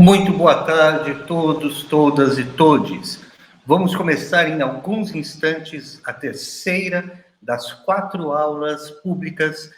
Muito boa tarde a todos, todas e todes. Vamos começar em alguns instantes a terceira das 4 aulas públicas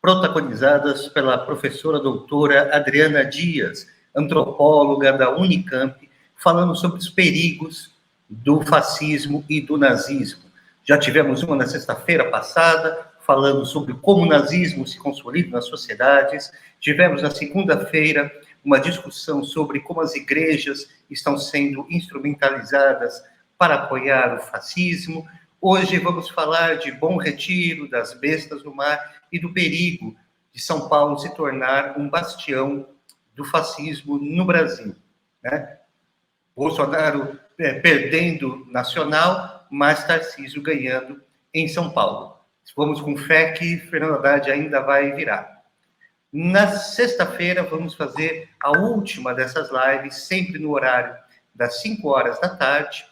protagonizadas pela professora doutora Adriana Dias, antropóloga da Unicamp, falando sobre os perigos do fascismo e do nazismo. Já tivemos uma na sexta-feira passada, falando sobre como o nazismo se consolida nas sociedades. Tivemos na segunda-feira uma discussão sobre como as igrejas estão sendo instrumentalizadas para apoiar o fascismo. Hoje vamos falar de Bom Retiro, das bestas do mar e do perigo de São Paulo se tornar um bastião do fascismo no Brasil, né? Bolsonaro perdendo nacional, mas Tarcísio ganhando em São Paulo. Vamos com fé que Fernando Haddad ainda vai virar. Na sexta-feira, vamos fazer a última dessas lives, sempre no horário das 5 horas da tarde,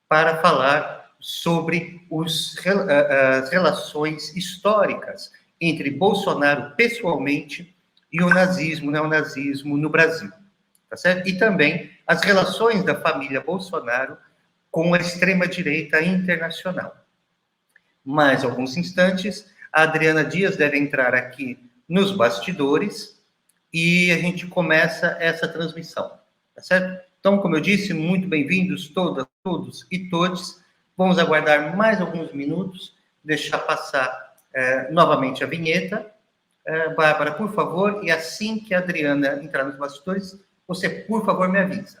para falar sobre as relações históricas entre Bolsonaro pessoalmente e o nazismo, o neonazismo no Brasil. Tá certo? E também as relações da família Bolsonaro com a extrema-direita internacional. Mais alguns instantes, a Adriana Dias deve entrar aqui nos bastidores e a gente começa essa transmissão, tá certo? Então, como eu disse, muito bem-vindos todas, todos e todes. Vamos aguardar mais alguns minutos, deixar passar novamente a vinheta. Bárbara, por favor, e assim que a Adriana entrar nos bastidores, você, por favor, me avisa.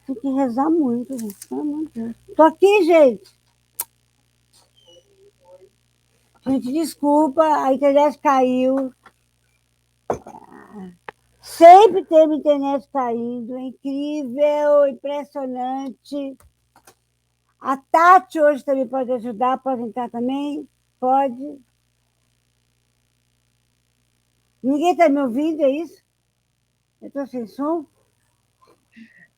Tem que rezar muito, gente. Meu Deus. Tô aqui, gente. Gente, desculpa, a internet caiu. Sempre teve internet caindo. É incrível, impressionante. A Tati hoje também pode ajudar, pode entrar também? Pode. Ninguém está me ouvindo, é isso? Eu estou sem som?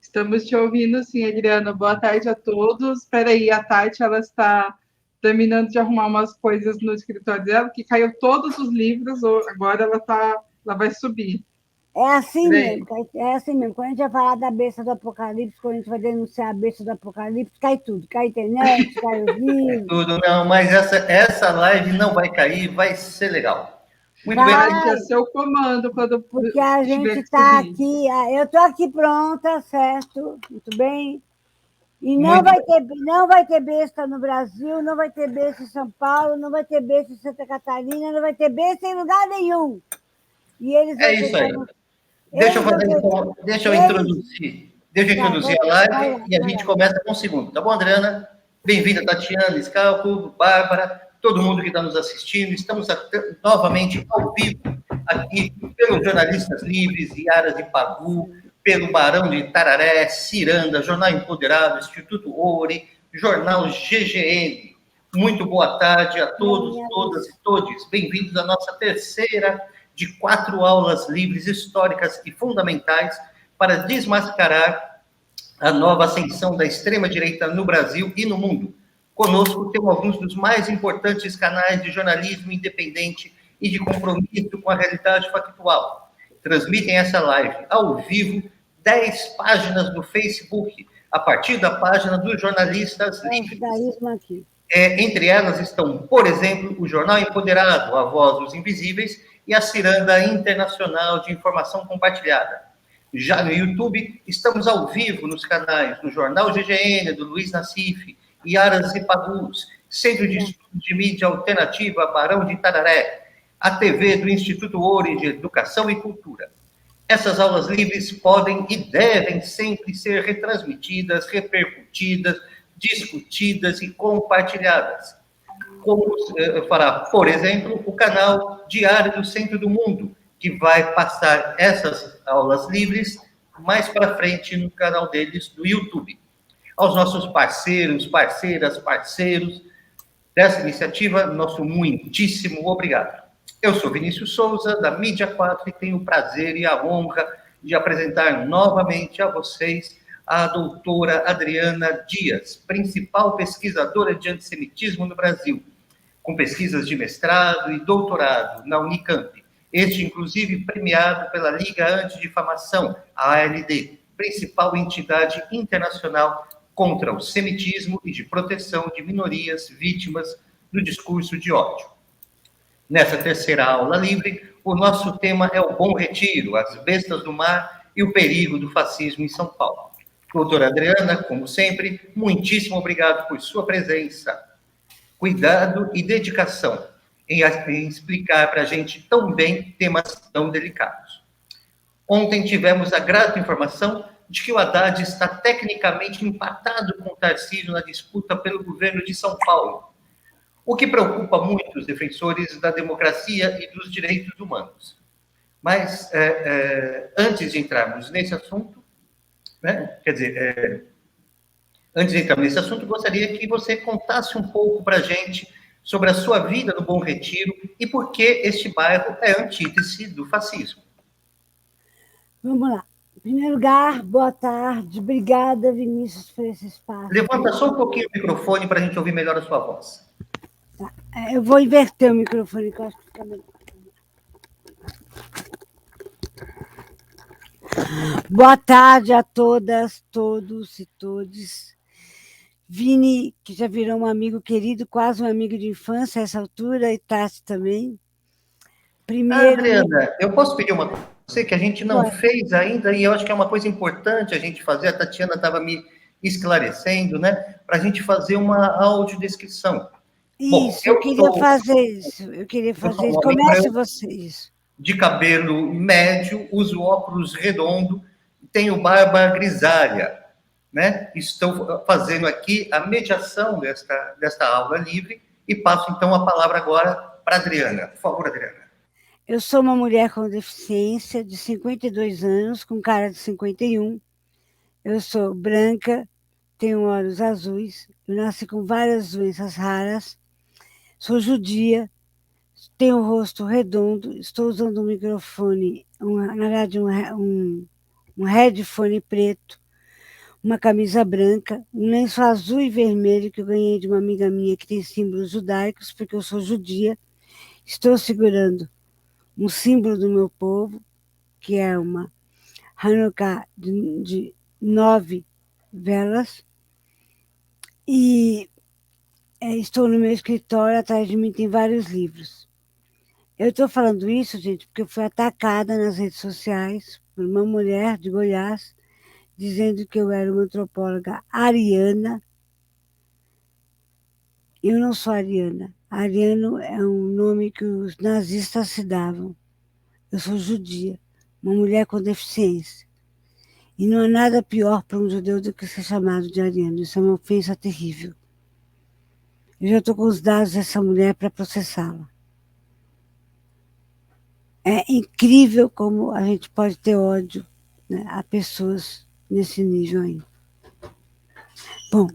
Estamos te ouvindo, sim, Adriana. Boa tarde a todos. Espera aí, a Tati, ela está terminando de arrumar umas coisas no escritório dela, que caiu todos os livros, agora ela vai subir. É assim mesmo, é assim mesmo. Quando a gente vai falar da besta do Apocalipse, quando a gente vai denunciar a besta do Apocalipse, cai tudo. Cai a internet, cai o vídeo. Tudo, não, mas essa live não vai cair, vai ser legal. Muito bem, é seu comando quando porque a gente está aqui, eu estou aqui pronta, certo? Muito bem. E não vai ter besta no Brasil, não vai ter besta em São Paulo, não vai ter besta em Santa Catarina, não vai ter besta em lugar nenhum. E eles é isso aí. Deixa eu introduzir a live e a gente começa com o segundo. Tá bom, Adriana? Bem-vinda, Tatiana, Scalco, Bárbara, todo mundo que está nos assistindo. Estamos novamente ao vivo aqui pelos Jornalistas Livres, Yara de Pagu, pelo Barão de Itararé, Ciranda, Jornal Empoderado, Instituto Ouri, Jornal GGN. Muito boa tarde a todos, todas e todes. Bem-vindos à nossa terceira de 4 aulas livres históricas e fundamentais para desmascarar a nova ascensão da extrema-direita no Brasil e no mundo. Conosco temos alguns dos mais importantes canais de jornalismo independente e de compromisso com a realidade factual. Transmitem essa live ao vivo 10 páginas no Facebook, a partir da página dos Jornalistas Livres. Entre elas estão, por exemplo, o Jornal Empoderado, a Voz dos Invisíveis, e a Ciranda Internacional de Informação Compartilhada. Já no YouTube, estamos ao vivo nos canais do Jornal GGN, do Luiz Nassif, Yaras e Pagus, Centro de Estudos de Mídia Alternativa Barão de Itararé, a TV do Instituto Ouri de Educação e Cultura. Essas aulas livres podem e devem sempre ser retransmitidas, repercutidas, discutidas e compartilhadas. Como fará, por exemplo, o canal Diário do Centro do Mundo, que vai passar essas aulas livres mais para frente no canal deles do YouTube. Aos nossos parceiros, parceiras, parceiros dessa iniciativa, nosso muitíssimo obrigado. Eu sou Vinícius Souza, da Mídia 4, e tenho o prazer e a honra de apresentar novamente a vocês a doutora Adriana Dias, principal pesquisadora de antissemitismo no Brasil, com pesquisas de mestrado e doutorado na Unicamp. Este, inclusive, premiado pela Liga Antidifamação, a ALD, principal entidade internacional contra o semitismo e de proteção de minorias vítimas do discurso de ódio. Nessa terceira aula livre, o nosso tema é o Bom Retiro, as bestas do mar e o perigo do fascismo em São Paulo. Doutora Adriana, como sempre, muitíssimo obrigado por sua presença, cuidado e dedicação em explicar para a gente tão bem temas tão delicados. Ontem tivemos a grata informação de que o Haddad está tecnicamente empatado com o Tarcísio na disputa pelo governo de São Paulo, o que preocupa muito os defensores da democracia e dos direitos humanos. Mas, antes de entrarmos nesse assunto, né, antes de entrar nesse assunto, gostaria que você contasse um pouco para a gente sobre a sua vida no Bom Retiro e por que este bairro é antítese do fascismo. Vamos lá. Em primeiro lugar, boa tarde. Obrigada, Vinícius, por esse espaço. Levanta só um pouquinho o microfone para a gente ouvir melhor a sua voz. Tá. Eu vou inverter o microfone, que eu acho que fica melhor. Boa tarde a todas, todos e todes. Vini, que já virou um amigo querido, quase um amigo de infância a essa altura, e Tati também. Primeiro... Adriana, eu posso pedir uma coisa para você que a gente não fez ainda, e eu acho que é uma coisa importante a gente fazer, a Tatiana estava me esclarecendo, né, para a gente fazer uma audiodescrição. Isso, eu queria fazer isso. Comece você isso. De cabelo médio, uso óculos redondo, tenho barba grisalha, né? Estou fazendo aqui a mediação desta aula livre e passo, então, a palavra agora para a Adriana. Por favor, Adriana. Eu sou uma mulher com deficiência de 52 anos, com cara de 51. Eu sou branca, tenho olhos azuis, eu nasci com várias doenças raras, sou judia, tenho o rosto redondo, estou usando um microfone, na verdade um headphone preto, uma camisa branca, um lenço azul e vermelho que eu ganhei de uma amiga minha que tem símbolos judaicos, porque eu sou judia. Estou segurando um símbolo do meu povo, que é uma Hanukkah de 9 velas, e estou no meu escritório, atrás de mim tem vários livros. Eu estou falando isso, gente, porque eu fui atacada nas redes sociais por uma mulher de Goiás, dizendo que eu era uma antropóloga ariana. Eu não sou ariana. Ariano é um nome que os nazistas se davam. Eu sou judia, uma mulher com deficiência. E não há nada pior para um judeu do que ser chamado de ariano. Isso é uma ofensa terrível. Eu já estou com os dados dessa mulher para processá-la. É incrível como a gente pode ter ódio, né, a pessoas nesse nível aí. Bom,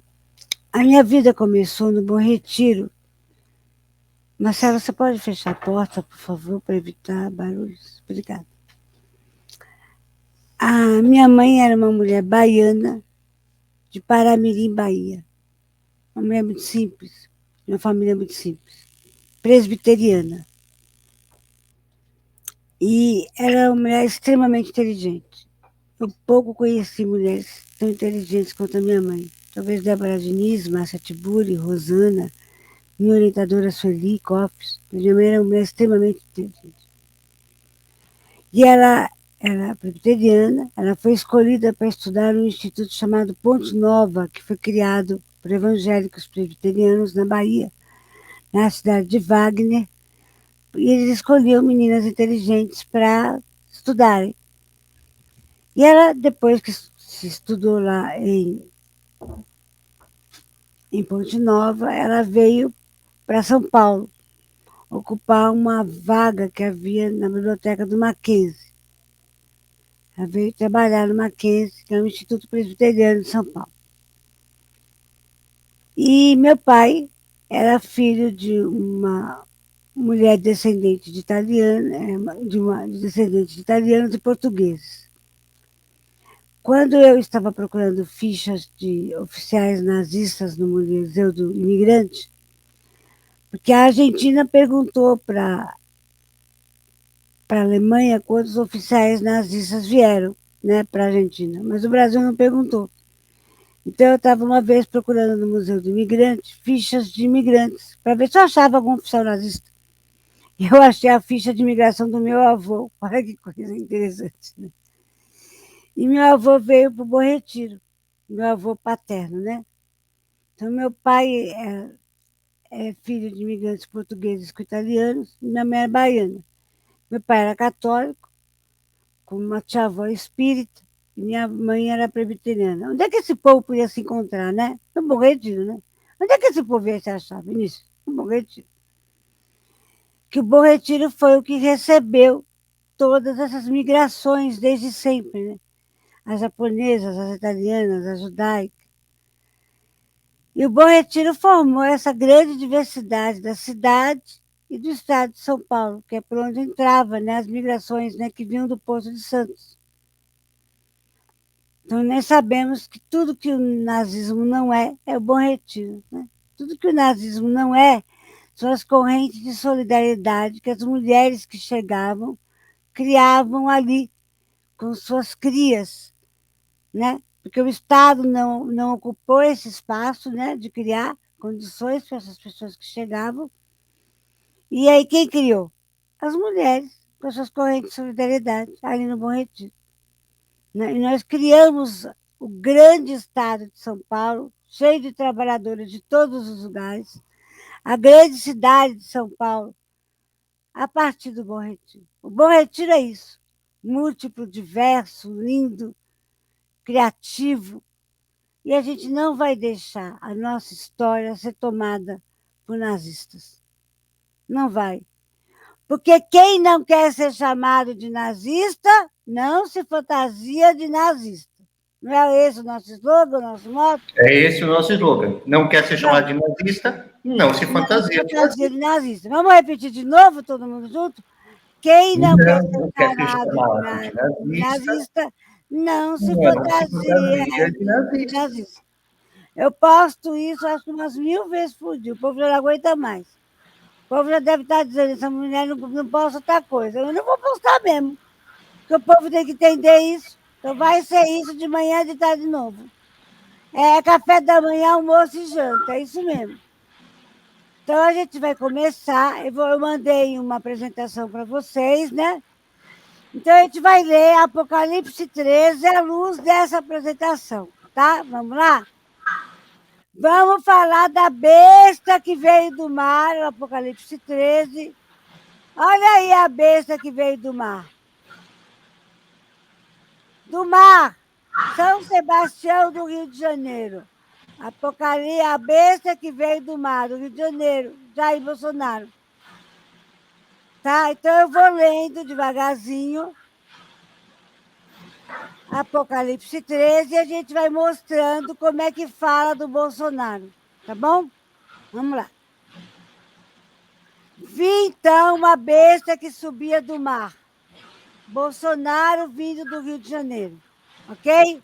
a minha vida começou no Bom Retiro. Marcela, você pode fechar a porta, por favor, para evitar barulhos? Obrigada. A minha mãe era uma mulher baiana, de Paramirim, Bahia. Uma mulher muito simples, uma família muito simples, presbiteriana. E era uma mulher extremamente inteligente. Eu pouco conheci mulheres tão inteligentes quanto a minha mãe. Talvez Débora Diniz, Márcia Tiburi, Rosana, minha orientadora Sueli Copes. Minha mãe era uma mulher extremamente inteligente. E ela era presbiteriana, ela foi escolhida para estudar no instituto chamado Ponte Nova, que foi criado por evangélicos presbiterianos na Bahia, na cidade de Wagner. E eles escolhiam meninas inteligentes para estudarem. E ela, depois que se estudou lá em Ponte Nova, ela veio para São Paulo, ocupar uma vaga que havia na biblioteca do Mackenzie. Ela veio trabalhar no Mackenzie, que é o Instituto Presbiteriano de São Paulo. E meu pai era filho de uma mulher descendente de italiana, de uma descendente de italianos e portugueses. Quando eu estava procurando fichas de oficiais nazistas no Museu do Imigrante, porque a Argentina perguntou para a Alemanha quantos oficiais nazistas vieram, né, para a Argentina, mas o Brasil não perguntou. Então eu estava uma vez procurando no Museu do Imigrante fichas de imigrantes, para ver se eu achava algum oficial nazista. E eu achei a ficha de imigração do meu avô. Olha que coisa interessante, né? E meu avô veio para o Bom Retiro, meu avô paterno, né? Então, meu pai é filho de imigrantes portugueses com italianos, e minha mãe é baiana. Meu pai era católico, com uma tia-avó espírita, e minha mãe era presbiteriana. Onde é que esse povo podia se encontrar, né? No Bom Retiro, né? Onde é que esse povo ia se achar, Vinícius? No Bom Retiro. Que o Bom Retiro foi o que recebeu todas essas migrações desde sempre, né? As japonesas, as italianas, as judaicas. E o Bom Retiro formou essa grande diversidade da cidade e do estado de São Paulo, que é por onde entrava, né, as migrações, né, que vinham do Poço de Santos. Então, nós sabemos que tudo que o nazismo não é o Bom Retiro. Né? Tudo que o nazismo não é são as correntes de solidariedade que as mulheres que chegavam criavam ali com suas crias, né? Porque o Estado não ocupou esse espaço, né, de criar condições para essas pessoas que chegavam. E aí quem criou? As mulheres, com suas correntes de solidariedade, ali no Bom Retiro. Né? E nós criamos o grande Estado de São Paulo, cheio de trabalhadores de todos os lugares, a grande cidade de São Paulo, a partir do Bom Retiro. O Bom Retiro é isso, múltiplo, diverso, lindo, criativo, e a gente não vai deixar a nossa história ser tomada por nazistas. Não vai. Porque quem não quer ser chamado de nazista, não se fantasia de nazista. Não é esse o nosso slogan, o nosso moto? É esse o nosso slogan. Não quer ser chamado de nazista, não se fantasia de nazista. Vamos repetir de novo, todo mundo junto? Quem não quer ser chamado de nazista, não se fantasia de nazista. Eu posto isso, acho que umas 1000 vezes por dia. O povo já não aguenta mais. O povo já deve estar dizendo, essa mulher não posta outra coisa. Eu não vou postar mesmo. Porque o povo tem que entender isso. Então vai ser isso de manhã e de tarde de novo. É café da manhã, almoço e janta. É isso mesmo. Então a gente vai começar. Eu mandei uma apresentação para vocês, né? Então a gente vai ler Apocalipse 13 à luz dessa apresentação. Tá? Vamos lá? Vamos falar da besta que veio do mar, o Apocalipse 13. Olha aí a besta que veio do mar. Do mar, São Sebastião do Rio de Janeiro. Apocalipse, a besta que veio do mar, do Rio de Janeiro, Jair Bolsonaro. Tá? Então eu vou lendo devagarzinho. Apocalipse 13 e a gente vai mostrando como é que fala do Bolsonaro. Tá bom? Vamos lá. Vi então uma besta que subia do mar. Bolsonaro vindo do Rio de Janeiro. Ok?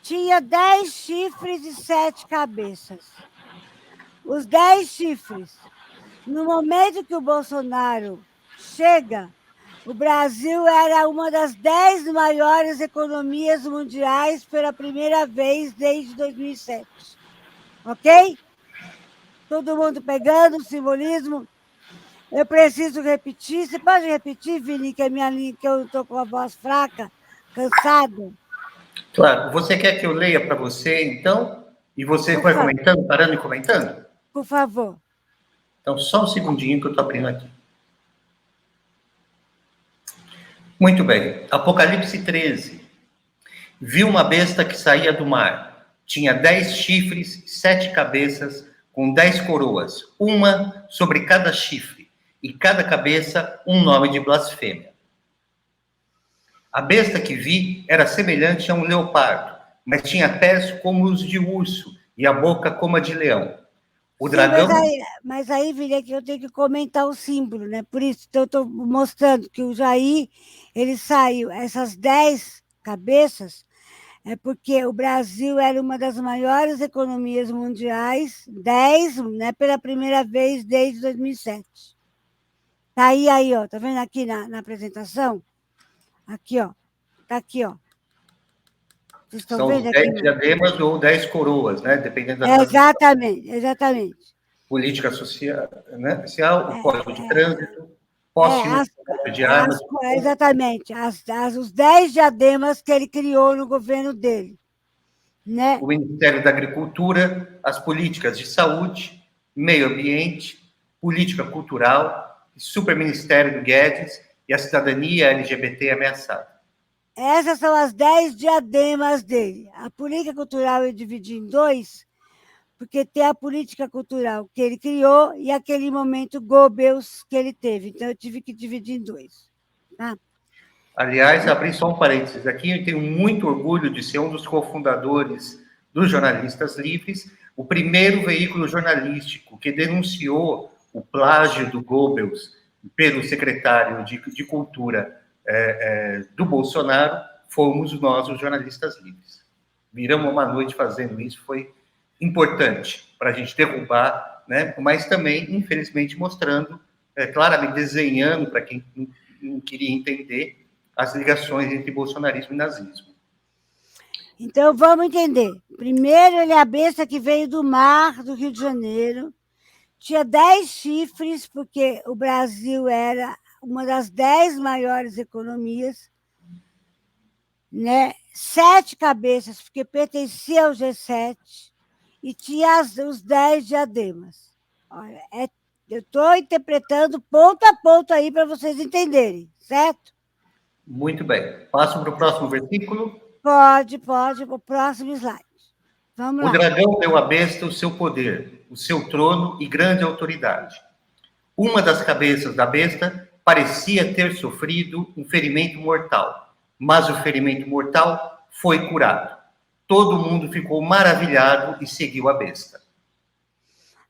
Tinha 10 chifres e 7 cabeças. Os 10 chifres. No momento que o Bolsonaro chega, o Brasil era uma das 10 maiores economias mundiais pela primeira vez desde 2007. Ok? Todo mundo pegando o simbolismo? Eu preciso repetir. Você pode repetir, Vini, que eu estou com a voz fraca, cansada? Claro. Você quer que eu leia para você, então? E você vai comentando, parando e comentando? Por favor. Então, só um segundinho que eu estou abrindo aqui. Muito bem. Apocalipse 13. Viu uma besta que saía do mar. Tinha 10 chifres, 7 cabeças, com 10 coroas, uma sobre cada chifre, e cada cabeça um nome de blasfêmia. A besta que vi era semelhante a um leopardo, mas tinha pés como os de urso e a boca como a de leão. O Sim, dragão... mas aí, Vila, que eu tenho que comentar o símbolo, né? Por isso, então, eu estou mostrando que o Jair, ele saiu, essas 10 cabeças, é porque o Brasil era uma das maiores economias mundiais, 10, né, pela primeira vez desde 2007. Tá aí, ó, tá vendo aqui na apresentação? Aqui, ó, tá aqui, ó. Vocês estão São os vendo aqui? 10 diademas ou 10 coroas, né? Dependendo da tradução. Exatamente. Política social, né? O código de trânsito, posse de armas. Exatamente, os 10 diademas que ele criou no governo dele, né? O Ministério da Agricultura, as políticas de saúde, meio ambiente, política cultural, superministério do Guedes e a cidadania LGBT ameaçada. Essas são as 10 diademas dele. A política cultural eu dividi em 2, porque tem a política cultural que ele criou e aquele momento Goebbels que ele teve. Então, eu tive que dividir em 2. Tá? Aliás, abri só um parênteses aqui, eu tenho muito orgulho de ser um dos cofundadores dos Jornalistas Livres, o primeiro veículo jornalístico que denunciou o plágio do Goebbels pelo secretário de Cultura do Bolsonaro, fomos nós, os Jornalistas Livres. Viramos uma noite fazendo isso, foi importante para a gente derrubar, né? Mas também, infelizmente, mostrando, claramente desenhando para quem não queria entender, as ligações entre bolsonarismo e nazismo. Então, vamos entender. Primeiro, ele é a besta que veio do mar do Rio de Janeiro, tinha 10 chifres, porque o Brasil era uma das 10 maiores economias, né? 7 cabeças, porque pertencia ao G7, e tinha os 10 diademas. Olha, eu estou interpretando ponto a ponto aí para vocês entenderem, certo? Muito bem. Passo para o próximo versículo. Pode, o próximo slide. Vamos lá. O dragão deu à besta o seu poder, o seu trono e grande autoridade. Uma das cabeças da besta parecia ter sofrido um ferimento mortal, mas o ferimento mortal foi curado. Todo mundo ficou maravilhado e seguiu a besta.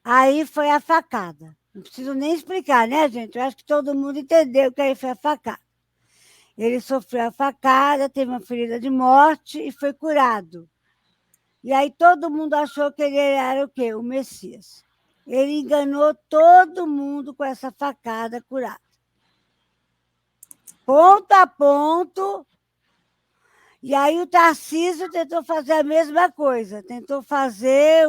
Aí foi a facada. Não preciso nem explicar, né, gente? Eu acho que todo mundo entendeu que aí foi a facada. Ele sofreu a facada, teve uma ferida de morte e foi curado. E aí todo mundo achou que ele era o quê? O Messias. Ele enganou todo mundo com essa facada curada. Ponto a ponto. E aí o Tarcísio tentou fazer a mesma coisa. Tentou fazer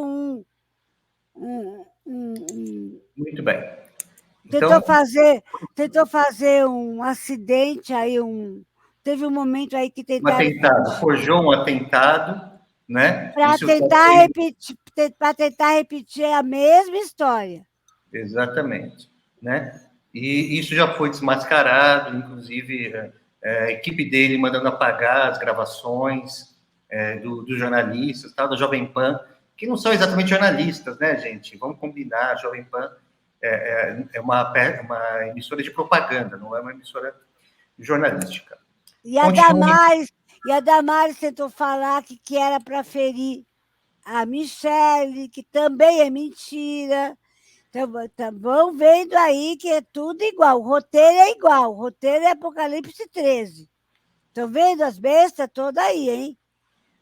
Muito bem. Tentou fazer um acidente aí, teve um momento aí que tentaram... Um atentado, forjou um atentado, né? Para tentar repetir a mesma história. Exatamente, né? E isso já foi desmascarado, inclusive a equipe dele mandando apagar as gravações dos jornalistas, tal, da Jovem Pan, que não são exatamente jornalistas, né, gente? Vamos combinar, a Jovem Pan é uma emissora de propaganda, não é uma emissora jornalística. E a Damares tentou falar que era para ferir a Michelle, que também é mentira. Então, vão vendo aí que é tudo igual. O roteiro é igual. O roteiro é Apocalipse 13. Estão vendo as bestas todas aí, hein?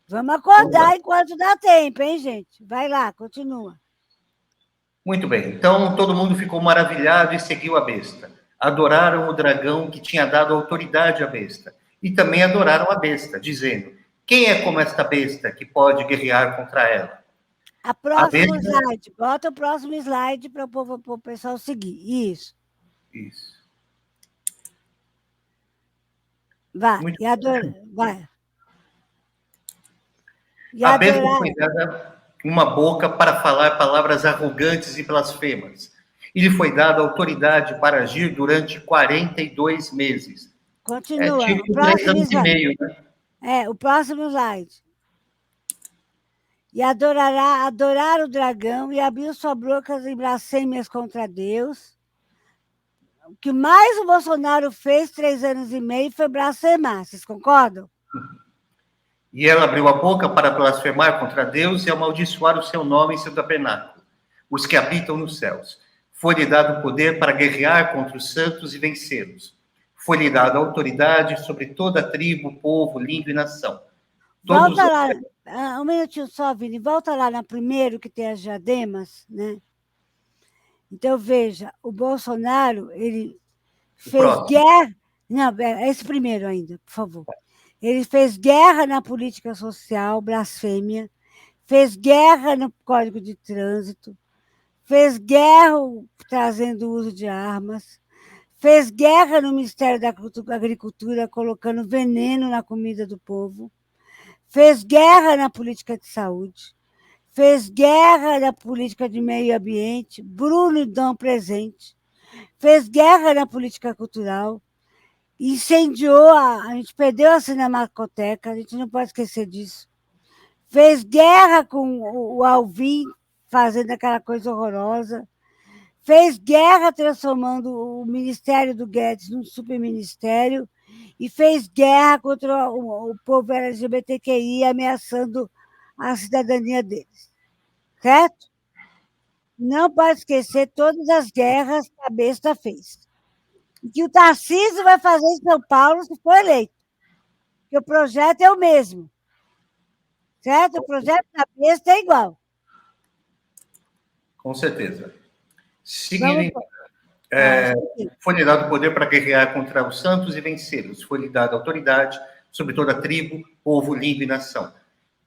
Vamos acordar enquanto dá tempo, hein, gente? Vai lá, continua. Muito bem. Então, todo mundo ficou maravilhado e seguiu a besta. Adoraram o dragão que tinha dado autoridade à besta. E também adoraram a besta, dizendo: quem é como esta besta que pode guerrear contra ela? Próximo slide. Bota o próximo slide para o pessoal seguir. Isso. Vai. Vai. A besta foi dada uma boca para falar palavras arrogantes e blasfemas. E lhe foi dada autoridade para agir durante 42 meses. Continua. Tipo 3 anos e meio, né? O próximo slide. E adorar o dragão e abriu sua boca em blasfêmias contra Deus. o que mais o Bolsonaro fez 3 anos e meio foi blasfemar, vocês concordam? E ela abriu a boca para blasfemar contra Deus e amaldiçoar o seu nome e seu tabernáculo, os que habitam nos céus. Foi-lhe dado o poder para guerrear contra os santos e vencê-los. Foi-lhe dada autoridade sobre toda a tribo, povo, língua e nação. Todos Volta lá, um minutinho só, Vini, volta lá na primeiro que tem as diademas, né? Então, veja, o Bolsonaro, ele fez guerra... Não, esse primeiro ainda, por favor. Ele fez guerra na política social, blasfêmia, fez guerra no Código de Trânsito, fez guerra trazendo o uso de armas, fez guerra no Ministério da Agricultura, colocando veneno na comida do povo, fez guerra na política de saúde, fez guerra na política de meio ambiente, Bruno e Dom presente, fez guerra na política cultural, incendiou, a gente perdeu a Cinemateca, a gente não pode esquecer disso, fez guerra com o Alvim, fazendo aquela coisa horrorosa, fez guerra transformando o Ministério do Guedes num superministério e fez guerra contra o povo LGBTQI, ameaçando a cidadania deles. Certo? Não pode esquecer todas as guerras que a besta fez. E que o Tarcísio vai fazer em São Paulo se for eleito. Porque o projeto é o mesmo. Certo? O projeto da besta é igual. Com certeza. Seguindo, foi-lhe dado poder para guerrear contra os santos e vencê-los. Foi-lhe dada autoridade sobre toda a tribo, povo, língua e nação.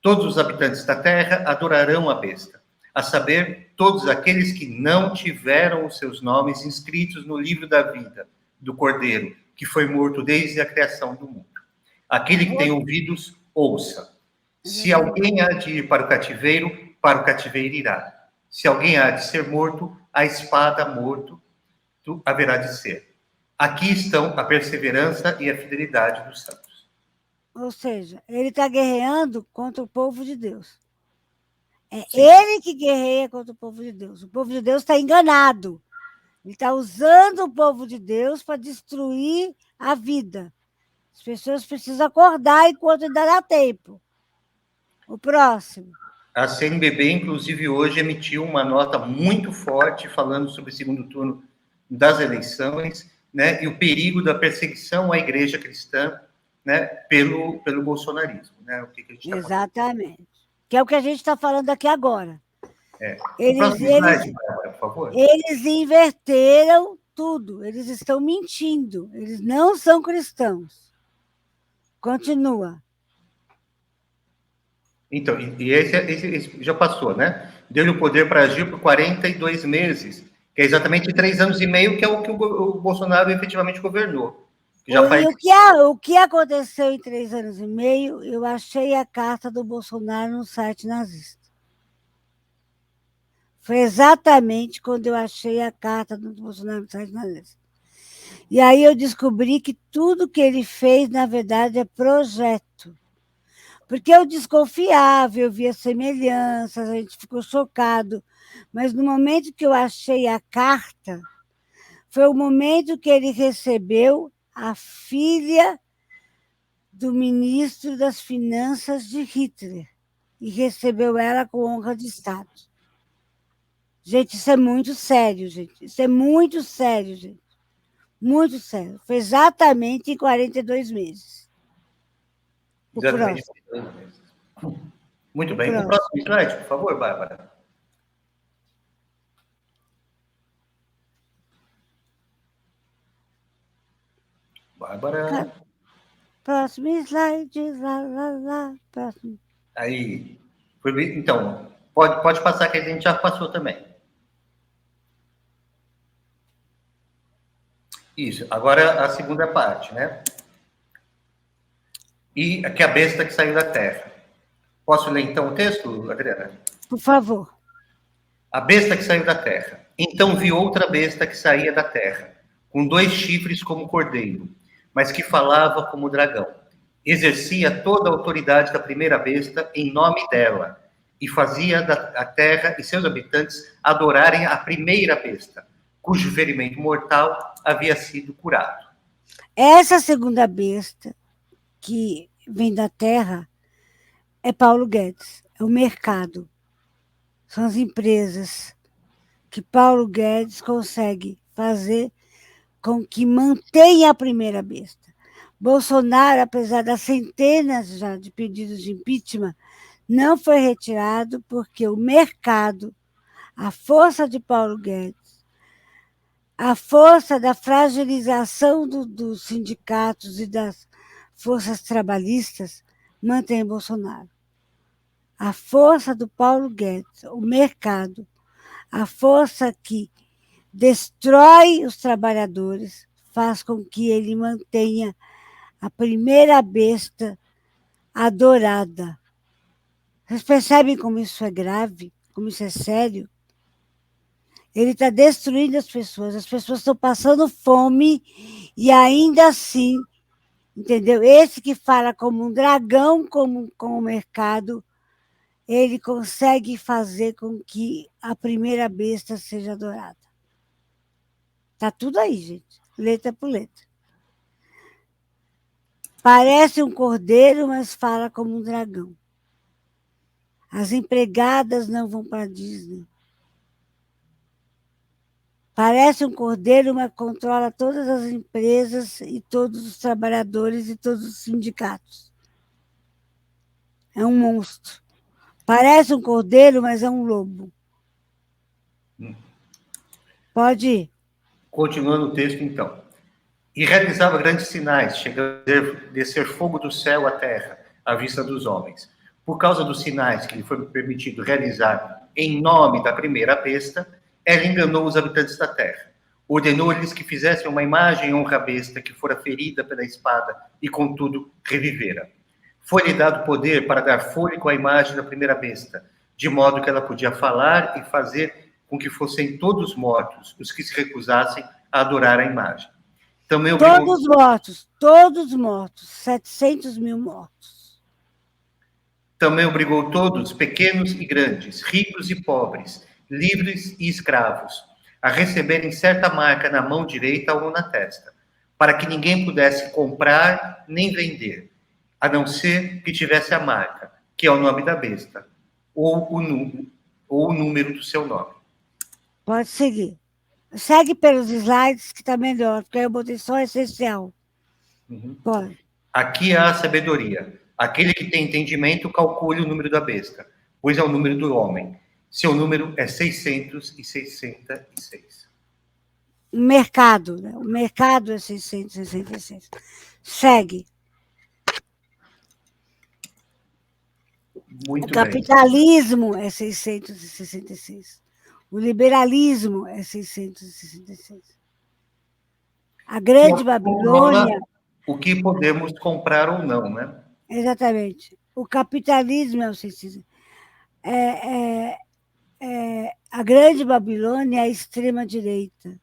Todos os habitantes da terra adorarão a besta, a saber, todos aqueles que não tiveram os seus nomes inscritos no livro da vida do Cordeiro, que foi morto desde a criação do mundo. Aquele que tem ouvidos, ouça. Se alguém há de ir para o cativeiro irá. Se alguém há de ser morto, a espada morto haverá de ser. Aqui estão a perseverança e a fidelidade dos santos. Ou seja, ele está guerreando contra o povo de Deus. É Sim. Ele que guerreia contra o povo de Deus. O povo de Deus está enganado. Ele está usando o povo de Deus para destruir a vida. As pessoas precisam acordar enquanto ainda dá tempo. O próximo. A CNBB, inclusive, hoje emitiu uma nota muito forte falando sobre o segundo turno das eleições, né, e o perigo da perseguição à igreja cristã, né, pelo bolsonarismo. Né, o que a gente tá Exatamente. Falando. Que é o que a gente está falando aqui agora. Slide, por favor. Eles inverteram tudo. Eles estão mentindo. Eles não são cristãos. Continua. Então, e esse já passou, né? Deu-lhe o poder para agir por 42 meses, que é exatamente 3 anos e meio, que é o que o Bolsonaro efetivamente governou. O que aconteceu em 3 anos e meio, eu achei a carta do Bolsonaro no site nazista. Foi exatamente quando eu achei a carta do Bolsonaro no site nazista. E aí eu descobri que tudo que ele fez, na verdade, é projeto. Porque eu desconfiava, eu via semelhanças, a gente ficou chocado. Mas no momento que eu achei a carta, foi o momento que ele recebeu a filha do ministro das Finanças de Hitler e recebeu ela com honra de Estado. Gente, isso é muito sério, gente. Isso é muito sério, gente. Muito sério. Foi exatamente em 42 meses. Exatamente. Muito bem. O próximo slide, por favor, Bárbara. Bárbara. Próximo slide, próximo. Aí. Então, pode passar, que a gente já passou também. Isso. Agora a segunda parte, né? E aqui a besta que saiu da terra. Posso ler então o texto, Adriana? Por favor. A besta que saiu da terra. Então vi outra besta que saía da terra, com 2 chifres como cordeiro, mas que falava como dragão. Exercia toda a autoridade da primeira besta em nome dela, e fazia a terra e seus habitantes adorarem a primeira besta, cujo ferimento mortal havia sido curado. Essa segunda besta que vem da terra é Paulo Guedes, é o mercado. São as empresas que Paulo Guedes consegue fazer com que mantenha a primeira besta. Bolsonaro, apesar das centenas já de pedidos de impeachment, não foi retirado porque o mercado, a força de Paulo Guedes, a força da fragilização dos sindicatos e das forças trabalhistas mantém Bolsonaro. A força do Paulo Guedes, o mercado, a força que destrói os trabalhadores, faz com que ele mantenha a primeira besta adorada. Vocês percebem como isso é grave? Como isso é sério? Ele está destruindo as pessoas estão passando fome e ainda assim, entendeu? Esse que fala como um dragão com o mercado, ele consegue fazer com que a primeira besta seja adorada. Está tudo aí, gente, letra por letra. Parece um cordeiro, mas fala como um dragão. As empregadas não vão para a Disney. Parece um cordeiro, mas controla todas as empresas e todos os trabalhadores e todos os sindicatos. É um monstro. Parece um cordeiro, mas é um lobo. Pode ir. Continuando o texto, então. E realizava grandes sinais, chegando a descer fogo do céu à terra, à vista dos homens. Por causa dos sinais que lhe foi permitido realizar em nome da primeira besta, ela enganou os habitantes da terra. Ordenou-lhes que fizessem uma imagem em honra à besta que fora ferida pela espada e, contudo, revivera. Foi-lhe dado poder para dar fôlego à imagem da primeira besta, de modo que ela podia falar e fazer com que fossem todos mortos os que se recusassem a adorar a imagem. Também obrigou... Todos mortos, 700 mil mortos. Também obrigou todos, pequenos e grandes, ricos e pobres, livres e escravos, a receberem certa marca na mão direita ou na testa, para que ninguém pudesse comprar nem vender, a não ser que tivesse a marca, que é o nome da besta, ou o número do seu nome. Pode seguir. Segue pelos slides, que está melhor, porque aí eu botei só essencial. Pode. Aqui há a sabedoria. Aquele que tem entendimento, calcule o número da besta, pois é o número do homem. Seu número é 666. O mercado, né? O mercado é 666. Segue. Muito o capitalismo bem. É 666. O liberalismo é 666. A Grande Babilônia... O que podemos comprar ou não, né? Exatamente. O capitalismo é o 666. A Grande Babilônia é a extrema-direita.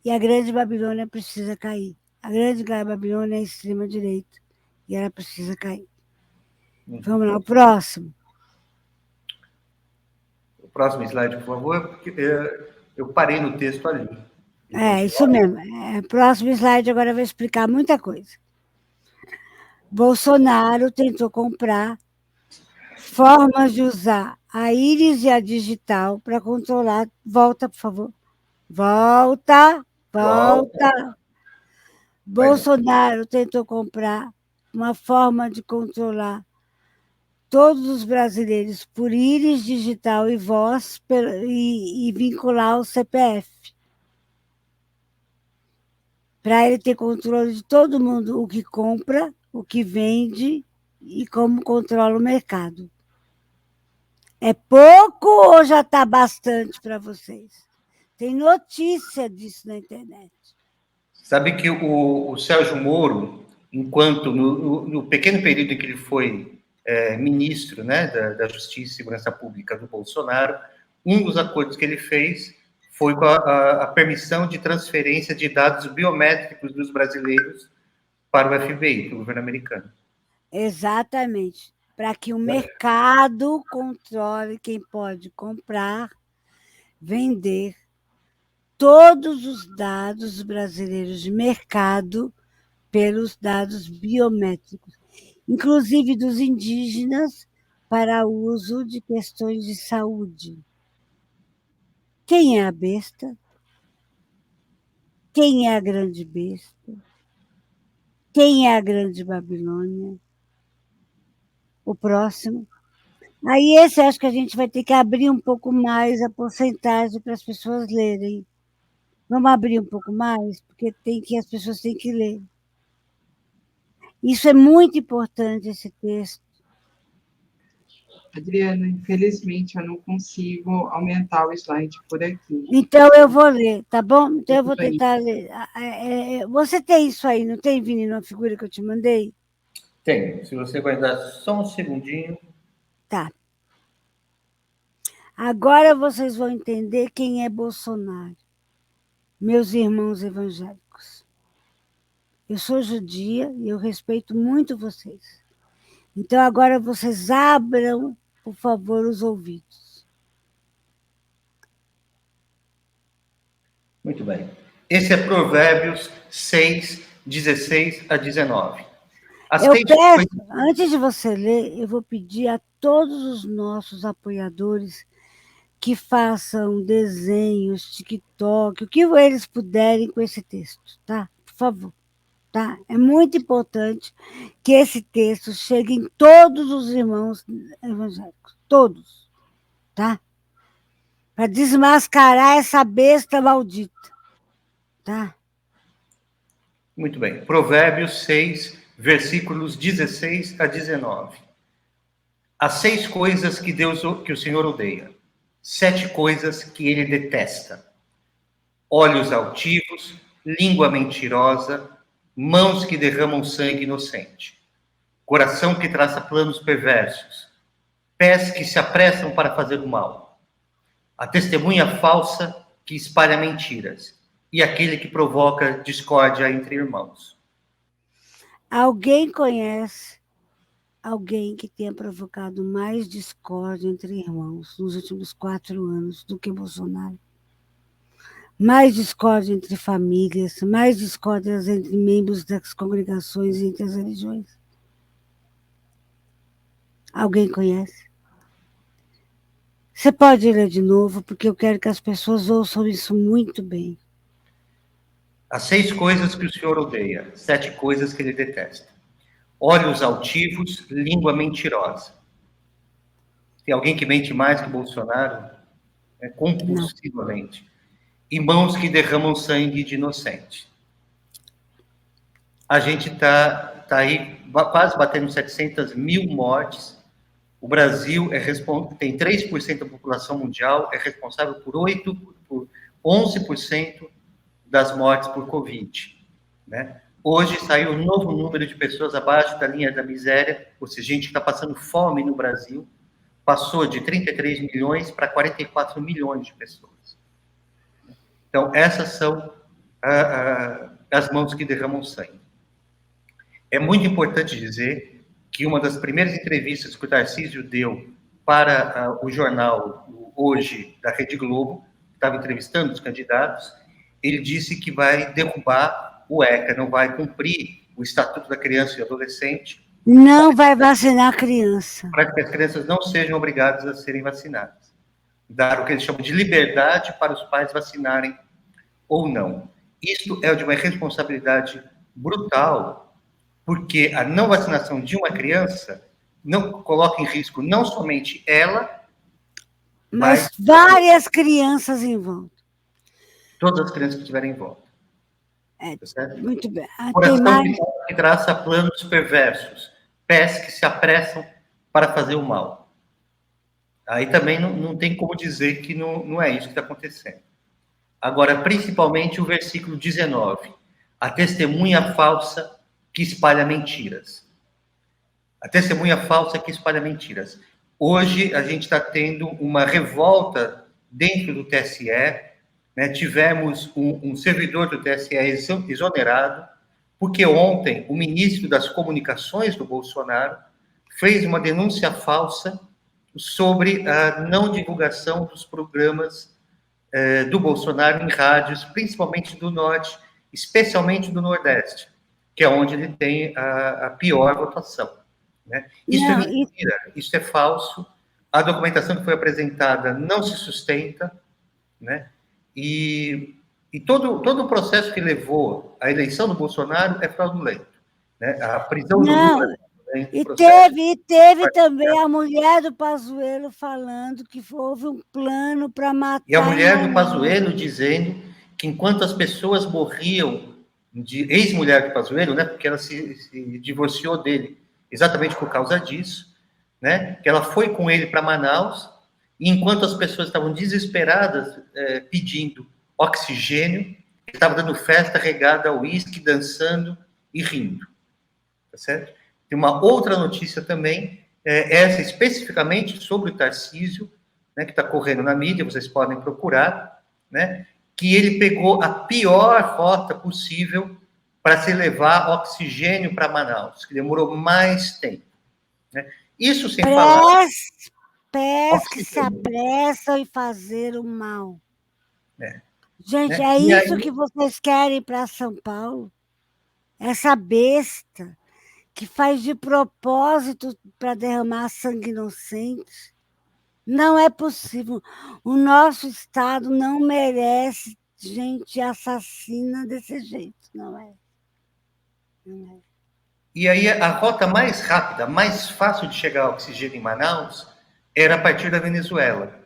E a Grande Babilônia precisa cair. A Grande Babilônia é a extrema-direita. E ela precisa cair. Vamos lá, o próximo. O próximo slide, por favor, porque eu parei no texto ali. Isso mesmo. Próximo slide, agora eu vou explicar muita coisa. Bolsonaro tentou comprar formas de usar a íris e a digital para controlar... Volta, por favor. Volta. Bolsonaro tentou comprar uma forma de controlar todos os brasileiros por íris digital e voz e vincular o CPF. Para ele ter controle de todo mundo, o que compra, o que vende e como controla o mercado. É pouco ou já está bastante para vocês? Tem notícia disso na internet. Sabe que o Sérgio Moro, enquanto no pequeno período em que ele foi ministro, né, da Justiça e Segurança Pública do Bolsonaro, um dos acordos que ele fez foi com a permissão de transferência de dados biométricos dos brasileiros para o FBI, para o governo americano. Exatamente. Para que o mercado controle quem pode comprar, vender todos os dados brasileiros de mercado pelos dados biométricos, inclusive dos indígenas, para uso de questões de saúde. Quem é a besta? Quem é a grande besta? Quem é a grande Babilônia? O próximo. Aí esse acho que a gente vai ter que abrir um pouco mais a porcentagem para as pessoas lerem. Vamos abrir um pouco mais, porque as pessoas têm que ler. Isso é muito importante, esse texto. Adriana, infelizmente eu não consigo aumentar o slide por aqui. Então eu vou ler, tá bom? Então eu vou tentar ler. Você tem isso aí, não tem, Vini, numa figura que eu te mandei? Tem. Se você aguardar só um segundinho. Tá. Agora vocês vão entender quem é Bolsonaro, meus irmãos evangélicos. Eu sou judia e eu respeito muito vocês. Então agora vocês abram, por favor, os ouvidos. Muito bem. Esse é Provérbios 6, 16 a 19. Antes de você ler, eu vou pedir a todos os nossos apoiadores que façam desenhos, TikTok, o que eles puderem com esse texto, tá? Por favor, tá? É muito importante que esse texto chegue em todos os irmãos evangélicos, todos, tá? Para desmascarar essa besta maldita, tá? Muito bem. Provérbios 6, versículos 16 a 19. As 6 coisas que o Senhor odeia. 7 coisas que ele detesta: olhos altivos, língua mentirosa, mãos que derramam sangue inocente, coração que traça planos perversos, pés que se apressam para fazer o mal, a testemunha falsa que espalha mentiras e aquele que provoca discórdia entre irmãos. Alguém conhece alguém que tenha provocado mais discórdia entre irmãos nos últimos 4 anos do que Bolsonaro? Mais discórdia entre famílias, mais discórdias entre membros das congregações e entre as religiões? Alguém conhece? Você pode ler de novo, porque eu quero que as pessoas ouçam isso muito bem. As 6 coisas que o Senhor odeia, 7 coisas que ele detesta: olhos altivos, língua mentirosa. Tem alguém que mente mais que Bolsonaro? Compulsivamente. Não. E mãos que derramam sangue de inocente. A gente tá aí quase batendo 700 mil mortes. O Brasil tem 3% da população mundial, é responsável por 11% das mortes por Covid, né? Hoje saiu um novo número de pessoas abaixo da linha da miséria, ou seja, gente que está passando fome no Brasil, passou de 33 milhões para 44 milhões de pessoas. Então, essas são as mãos que derramam sangue. É muito importante dizer que uma das primeiras entrevistas que o Tarcísio deu para o jornal Hoje, da Rede Globo, que estava entrevistando os candidatos, ele disse que vai derrubar o ECA, não vai cumprir o Estatuto da Criança e Adolescente. Não vai vacinar a criança. Para que as crianças não sejam obrigadas a serem vacinadas. Dar o que eles chamam de liberdade para os pais vacinarem ou não. Isso é de uma responsabilidade brutal, porque a não vacinação de uma criança não coloca em risco não somente ela, mas várias crianças em volta. Todas as crianças que estiverem em volta. Tá muito bem. Coração que traça planos perversos, pés que se apressam para fazer o mal. Aí também não tem como dizer que não é isso que está acontecendo. Agora, principalmente o versículo 19. A testemunha falsa que espalha mentiras. A testemunha falsa que espalha mentiras. Hoje, a gente está tendo uma revolta dentro do TSE, né? Tivemos um servidor do TSE exonerado, porque ontem o ministro das Comunicações do Bolsonaro fez uma denúncia falsa sobre a não divulgação dos programas do Bolsonaro em rádios, principalmente do Norte, especialmente do Nordeste, que é onde ele tem a pior votação. Né? Isso é Não, mentira, isso é falso. A documentação que foi apresentada não se sustenta, né? E todo o processo que levou à eleição do Bolsonaro é fraudulento. Né? A prisão do não. Lula é E processo. teve também a mulher do Pazuello falando que houve um plano para matar. E a mulher do Pazuello dizendo que enquanto as pessoas morriam, de ex-mulher do Pazuello, né, porque ela se divorciou dele exatamente por causa disso, né, que ela foi com ele para Manaus, e enquanto as pessoas estavam desesperadas pedindo oxigênio, ele estava dando festa regada ao uísque, dançando e rindo. Tá certo? Tem uma outra notícia também, essa especificamente sobre o Tarcísio, né, que está correndo na mídia, vocês podem procurar, né, que ele pegou a pior rota possível para se levar oxigênio para Manaus, que demorou mais tempo. Né? Isso sem falar... Pesque se apressam em fazer o mal. Gente, né? Isso que vocês querem para São Paulo? Essa besta que faz de propósito para derramar sangue inocente. Não é possível. O nosso Estado não merece gente assassina desse jeito, não é? Não é. E aí a rota mais rápida, mais fácil de chegar ao oxigênio em Manaus era a partir da Venezuela.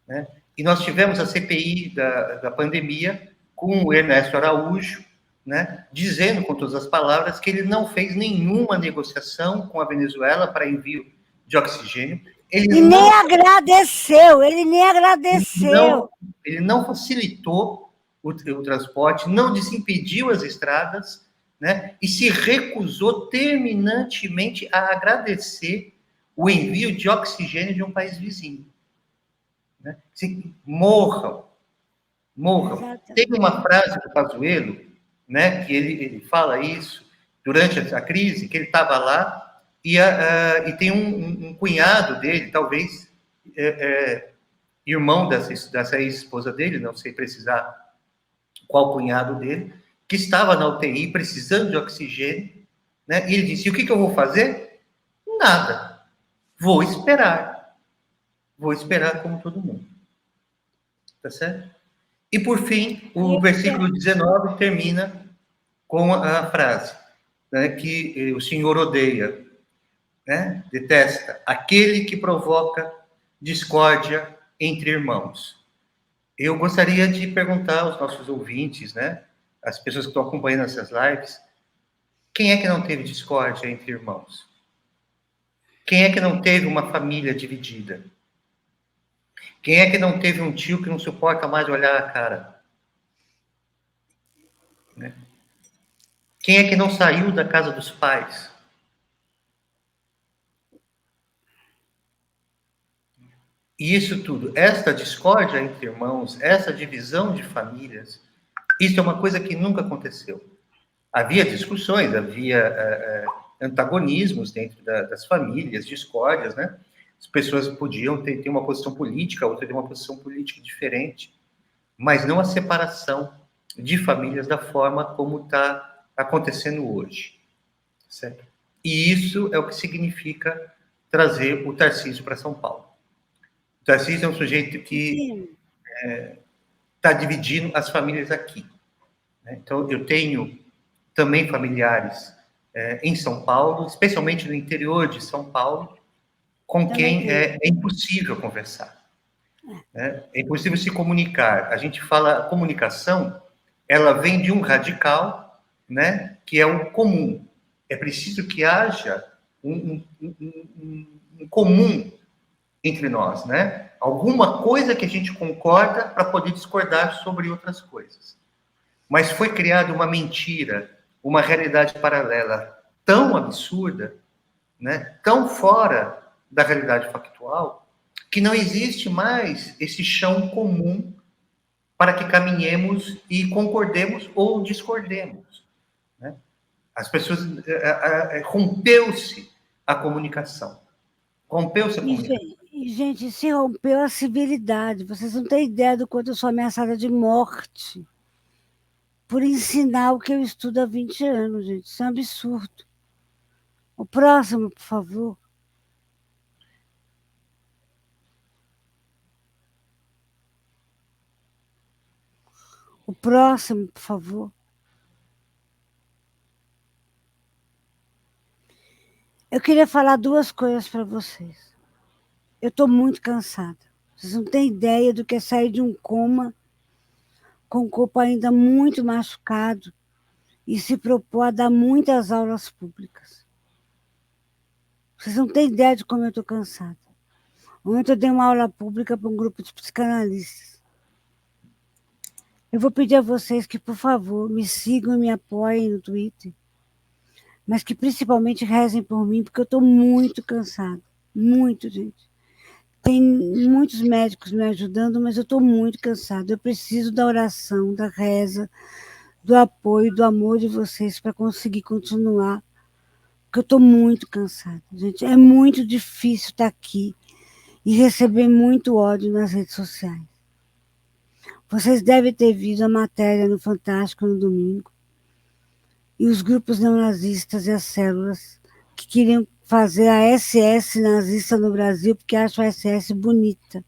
Né? E nós tivemos a CPI da pandemia com o Ernesto Araújo, né, dizendo com todas as palavras que ele não fez nenhuma negociação com a Venezuela para envio de oxigênio. Nem agradeceu, ele nem agradeceu. Ele não facilitou o transporte, não desimpediu as estradas, né, e se recusou terminantemente a agradecer o envio de oxigênio de um país vizinho. Né? Morram. Exatamente. Tem uma frase do Pazuello, né, que ele fala isso durante a crise, que ele estava lá e tem um cunhado dele, talvez irmão dessa ex-esposa dele, não sei precisar qual cunhado dele, que estava na UTI precisando de oxigênio, né, e ele disse: o que eu vou fazer? Nada. Vou esperar como todo mundo. Tá certo? E, por fim, o versículo 19 termina com a frase, né, que o Senhor odeia, né, detesta, aquele que provoca discórdia entre irmãos. Eu gostaria de perguntar aos nossos ouvintes, né, as pessoas que estão acompanhando essas lives, quem é que não teve discórdia entre irmãos? Quem é que não teve uma família dividida? Quem é que não teve um tio que não suporta mais olhar a cara? Né? Quem é que não saiu da casa dos pais? E isso tudo, esta discórdia entre irmãos, essa divisão de famílias, isso é uma coisa que nunca aconteceu. Havia discussões, havia antagonismos dentro das famílias, discórdias, né? As pessoas podiam ter uma posição política, outra ter uma posição política diferente, mas não a separação de famílias da forma como está acontecendo hoje, certo? E isso é o que significa trazer o Tarcísio para São Paulo. O Tarcísio é um sujeito que está dividindo as famílias aqui. Né? Então, eu tenho também familiares em São Paulo, especialmente no interior de São Paulo, com quem é impossível conversar. Né? É impossível se comunicar. A gente fala, a comunicação, ela vem de um radical, né, que é o comum. É preciso que haja um comum entre nós, né? Alguma coisa que a gente concorda para poder discordar sobre outras coisas. Mas foi criada uma mentira, uma realidade paralela tão absurda, né, tão fora da realidade factual, que não existe mais esse chão comum para que caminhemos e concordemos ou discordemos. Né? As pessoas... rompeu-se a comunicação. Rompeu-se a comunicação. E, gente, se rompeu a civilidade. Vocês não têm ideia do quanto eu sou ameaçada de morte por ensinar o que eu estudo há 20 anos, gente. Isso é um absurdo. O próximo, por favor. O próximo, por favor. Eu queria falar duas coisas para vocês. Eu estou muito cansada. Vocês não têm ideia do que é sair de um coma com o corpo ainda muito machucado e se propor a dar muitas aulas públicas. Vocês não têm ideia de como eu estou cansada. Ontem eu dei uma aula pública para um grupo de psicanalistas. Eu vou pedir a vocês que, por favor, me sigam e me apoiem no Twitter, mas que principalmente rezem por mim, porque eu estou muito cansada. Muito, gente. Tem muitos médicos me ajudando, mas eu estou muito cansada. Eu preciso da oração, da reza, do apoio, do amor de vocês para conseguir continuar, porque eu estou muito cansada. Gente, é muito difícil estar aqui e receber muito ódio nas redes sociais. Vocês devem ter visto a matéria no Fantástico no domingo, e os grupos neonazistas e as células que queriam fazer a SS nazista no Brasil, porque acham a SS bonita.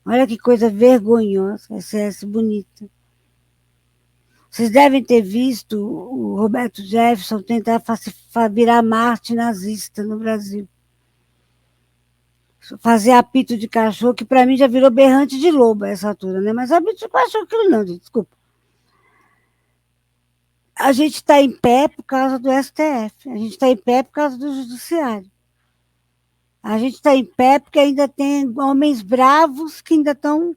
Olha que coisa vergonhosa, a SS bonita. Vocês devem ter visto o Roberto Jefferson tentar virar Marte nazista no Brasil. Fazer apito de cachorro, que para mim já virou berrante de lobo a essa altura, né? Mas apito de cachorro aquilo não, gente, desculpa. A gente está em pé por causa do STF, a gente está em pé por causa do Judiciário. A gente está em pé porque ainda tem homens bravos que ainda estão...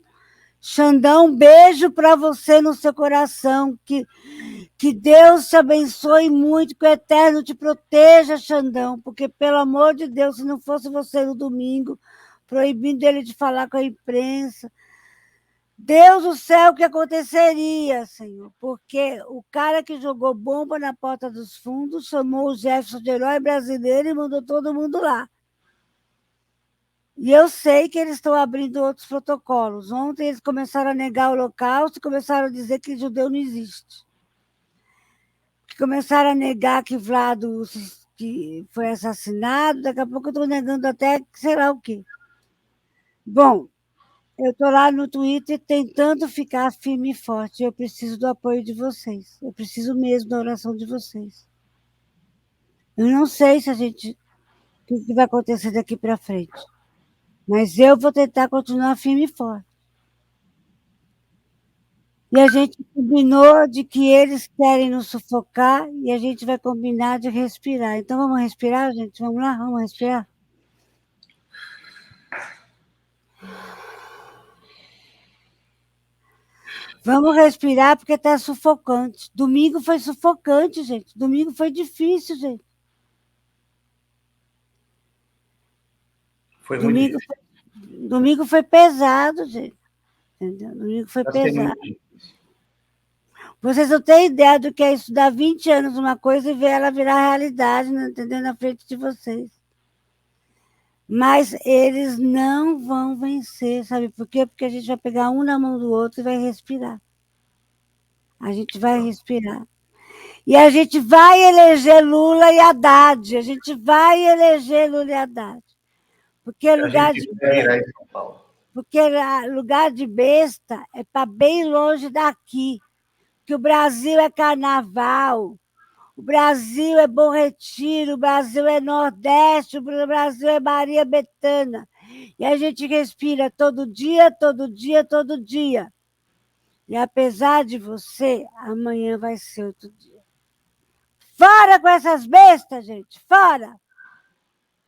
Xandão, um beijo para você no seu coração, que Deus te abençoe muito, que o Eterno te proteja, Xandão, porque, pelo amor de Deus, se não fosse você no domingo, proibindo ele de falar com a imprensa, Deus do céu, o que aconteceria, Senhor? Porque o cara que jogou bomba na porta dos fundos chamou o Jefferson de herói brasileiro e mandou todo mundo lá. E eu sei que eles estão abrindo outros protocolos. Ontem eles começaram a negar o Holocausto e começaram a dizer que judeu não existe. Começaram a negar que Vlado que foi assassinado, daqui a pouco eu estou negando até que sei lá o quê. Bom, eu estou lá no Twitter tentando ficar firme e forte. Eu preciso do apoio de vocês. Eu preciso mesmo da oração de vocês. Eu não sei se o que vai acontecer daqui para frente. Mas eu vou tentar continuar firme e forte. E a gente combinou de que eles querem nos sufocar e a gente vai combinar de respirar. Então, vamos respirar, gente? Vamos lá? Vamos respirar? Vamos respirar porque está sufocante. Domingo foi sufocante, gente. Domingo foi difícil, gente. Foi muito difícil. Domingo foi pesado, gente. Entendeu? Domingo foi pesado. Vocês não têm ideia do que é estudar 20 anos uma coisa e ver ela virar realidade, entendeu? Na frente de vocês. Mas eles não vão vencer, sabe por quê? Porque a gente vai pegar um na mão do outro e vai respirar. A gente vai respirar. E a gente vai eleger Lula e Haddad. A gente vai eleger Lula e Haddad. Porque lugar de besta, porque lugar de besta é para bem longe daqui. Que o Brasil é carnaval, o Brasil é Bom Retiro, o Brasil é Nordeste, o Brasil é Maria Bethânia. E a gente respira todo dia, todo dia, todo dia. E apesar de você, amanhã vai ser outro dia. Fora com essas bestas, gente, fora!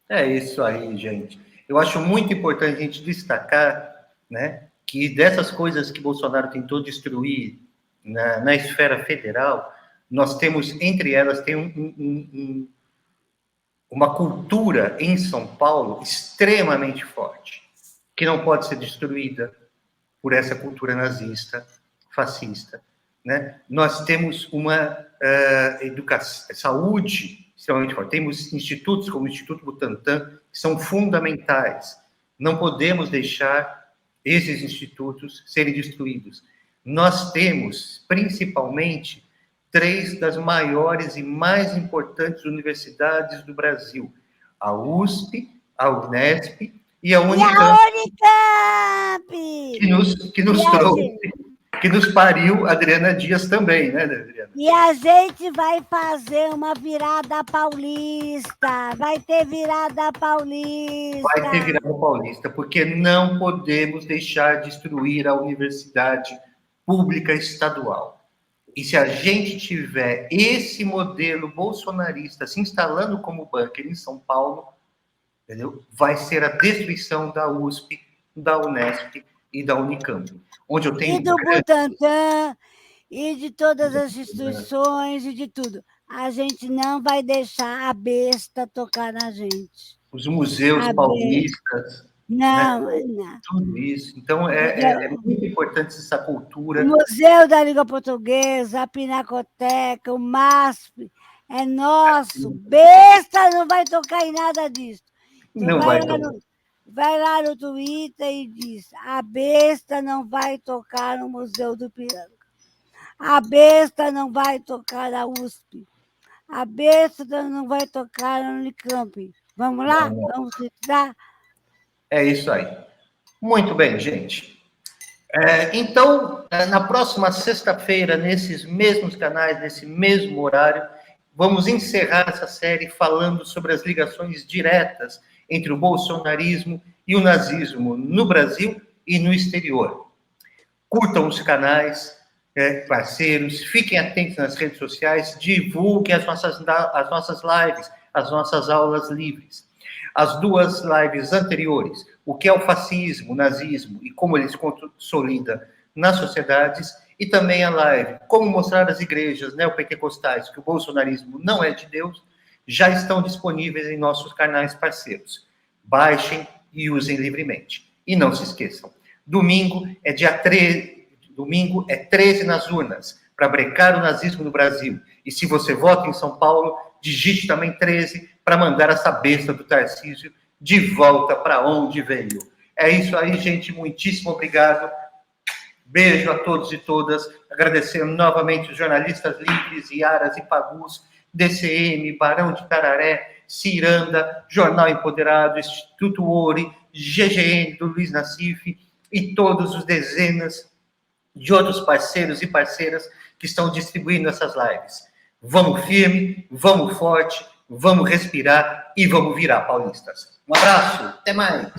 É isso aí, gente. Eu acho muito importante a gente destacar, né, que dessas coisas que Bolsonaro tentou destruir na esfera federal, nós temos, entre elas, tem uma cultura em São Paulo extremamente forte, que não pode ser destruída por essa cultura nazista, fascista. Né? Nós temos uma saúde extremamente forte. Temos institutos como o Instituto Butantan, que são fundamentais. Não podemos deixar esses institutos serem destruídos. Nós temos, principalmente, 3 das maiores e mais importantes universidades do Brasil: a USP, a Unesp e a Unicamp. Que nos trouxe, que nos pariu Adriana Dias também, né, Adriana? E a gente vai fazer uma virada paulista, vai ter virada paulista. Vai ter virada paulista, porque não podemos deixar destruir a universidade pública estadual. E se a gente tiver esse modelo bolsonarista se instalando como bunker em São Paulo, entendeu? Vai ser a destruição da USP, da Unesp e da Unicamp. Onde eu tenho e do Butantan, e de todas as instituições, e de tudo. A gente não vai deixar a besta tocar na gente. Os museus paulistas. Não, né? não. Tudo isso. Então, é muito importante essa cultura. O Museu da Língua Portuguesa, a Pinacoteca, o MASP, é nosso. Besta não vai tocar em nada disso. Então, Não vai tocar. Vai lá no Twitter e diz: a besta não vai tocar no Museu do Ipiranga. A besta não vai tocar na USP. A besta não vai tocar no Unicamp. Vamos lá? Vamos citar? É isso aí. Muito bem, gente. Então, na próxima sexta-feira, nesses mesmos canais, nesse mesmo horário, vamos encerrar essa série falando sobre as ligações diretas entre o bolsonarismo e o nazismo no Brasil e no exterior. Curtam os canais, parceiros, fiquem atentos nas redes sociais, divulguem as nossas lives, as nossas aulas livres. As 2 lives anteriores, o que é o fascismo, o nazismo e como ele se consolida nas sociedades, e também a live Como Mostrar às Igrejas neopentecostais que o bolsonarismo não é de Deus, já estão disponíveis em nossos canais parceiros. Baixem e usem livremente. E não se esqueçam, domingo é 13 nas urnas, para brecar o nazismo no Brasil. E se você vota em São Paulo, digite também 13 para mandar essa besta do Tarcísio de volta para onde veio. É isso aí, gente. Muitíssimo obrigado. Beijo a todos e todas. Agradecendo novamente os jornalistas livres, Iaras e Pagus, DCM, Barão de Tararé, Ciranda, Jornal Empoderado, Instituto Ouri, GGN do Luiz Nassif e todos os dezenas de outros parceiros e parceiras que estão distribuindo essas lives. Vamos firme, vamos forte, vamos respirar e vamos virar paulistas. Um abraço, até mais!